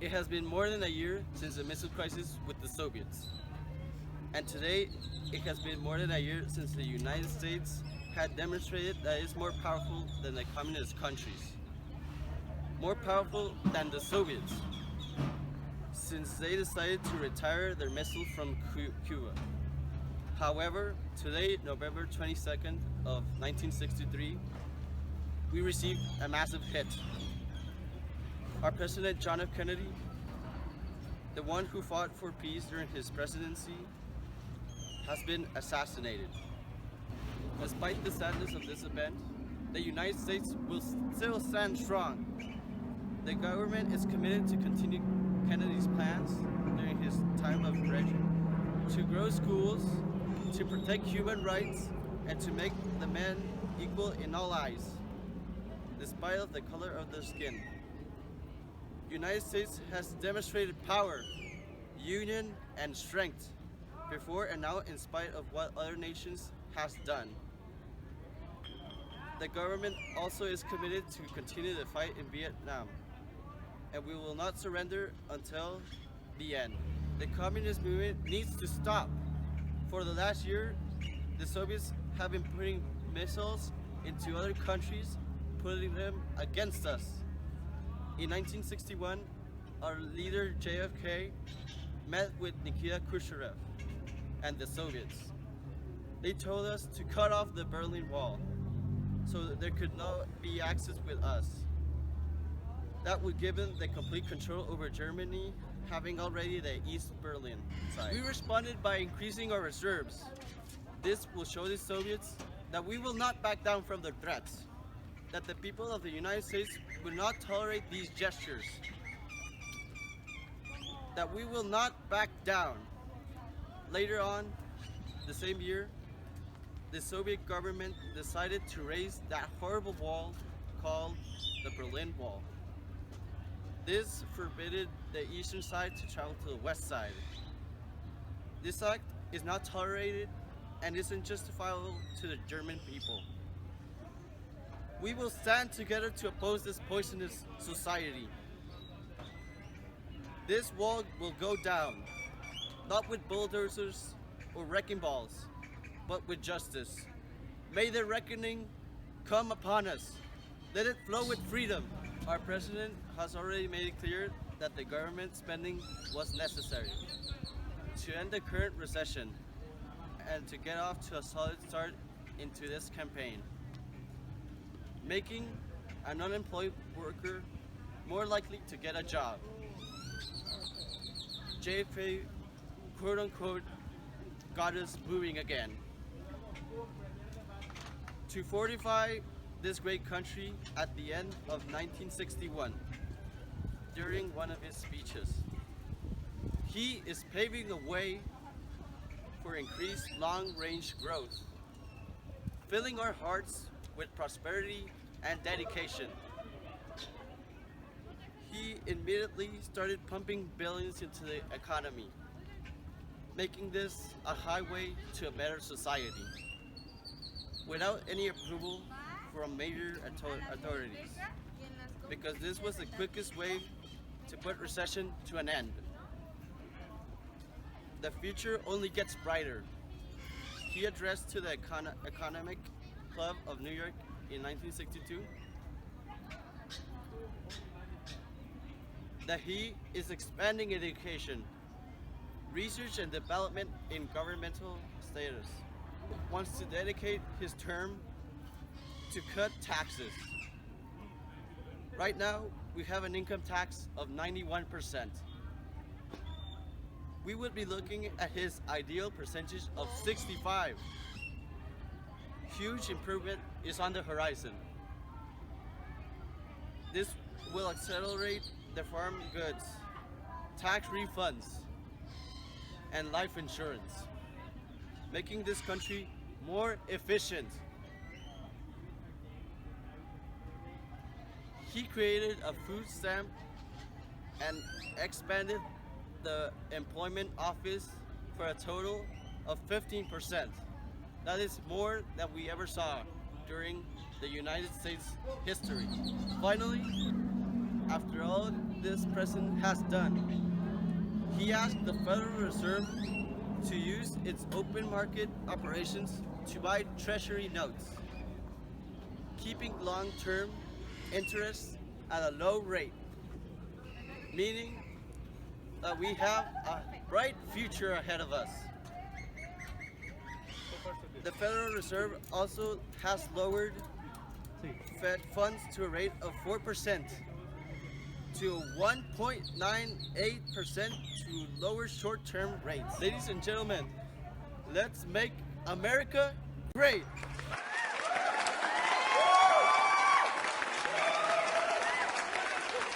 It has been more than a year since the missile crisis with the Soviets. And today, it has been more than a year since the United States had demonstrated that it is more powerful than the communist countries, more powerful than the Soviets, since they decided to retire their missiles from Cuba. However, today, November 22nd of 1963, we received a massive hit. Our President John F. Kennedy, the one who fought for peace during his presidency, has been assassinated. Despite the sadness of this event, the United States will still stand strong. The government is committed to continue Kennedy's plans during his time of reign to grow schools, to protect human rights, and to make the men equal in all eyes, despite of the color of their skin. United States has demonstrated power, union, and strength before and now in spite of what other nations has done. The government also is committed to continue the fight in Vietnam, and we will not surrender until the end. The communist movement needs to stop. For the last year, the Soviets have been putting missiles into other countries, putting them against us. In 1961, our leader JFK met with Nikita Khrushchev and the Soviets. They told us to cut off the Berlin Wall so that there could not be access with us. That would give them the complete control over Germany, having already the East Berlin side. We responded by increasing our reserves. This will show the Soviets that we will not back down from their threats, that the people of the United States will not tolerate these gestures, that we will not back down. Later on, the same year, the Soviet government decided to raise that horrible wall called the Berlin Wall. This forbade the eastern side to travel to the west side. This act is not tolerated and isn't justifiable to the German people. We will stand together to oppose this poisonous society. This wall will go down, not with bulldozers or wrecking balls, but with justice. May the reckoning come upon us. Let it flow with freedom. Our president has already made it clear that the government spending was necessary to end the current recession and to get off to a solid start into this campaign, making an unemployed worker more likely to get a job. JFK, quote unquote, got us moving again. To fortify this great country at the end of 1961, during one of his speeches, he is paving the way for increased long-range growth, filling our hearts with prosperity and dedication. He immediately started pumping billions into the economy, making this a highway to a better society, without any approval from major authorities, because this was the quickest way to put recession to an end. The future only gets brighter. He addressed to the Economic Club of New York in 1962 that he is expanding education, research and development in governmental status. Wants to dedicate his term to cut taxes. Right now, we have an income tax of 91%. We would be looking at his ideal percentage of 65. Huge improvement is on the horizon. This will accelerate the farm goods, tax refunds, and life insurance, making this country more efficient. He created a food stamp and expanded the employment office for a total of 15%. That is more than we ever saw during the United States history. Finally, after all this president has done, he asked the Federal Reserve to use its open market operations to buy treasury notes, keeping long-term interest at a low rate, meaning that we have a bright future ahead of us. The Federal Reserve also has lowered Fed funds to a rate of 4% to 1.98% to lower short-term rates. Ladies and gentlemen, let's make America great!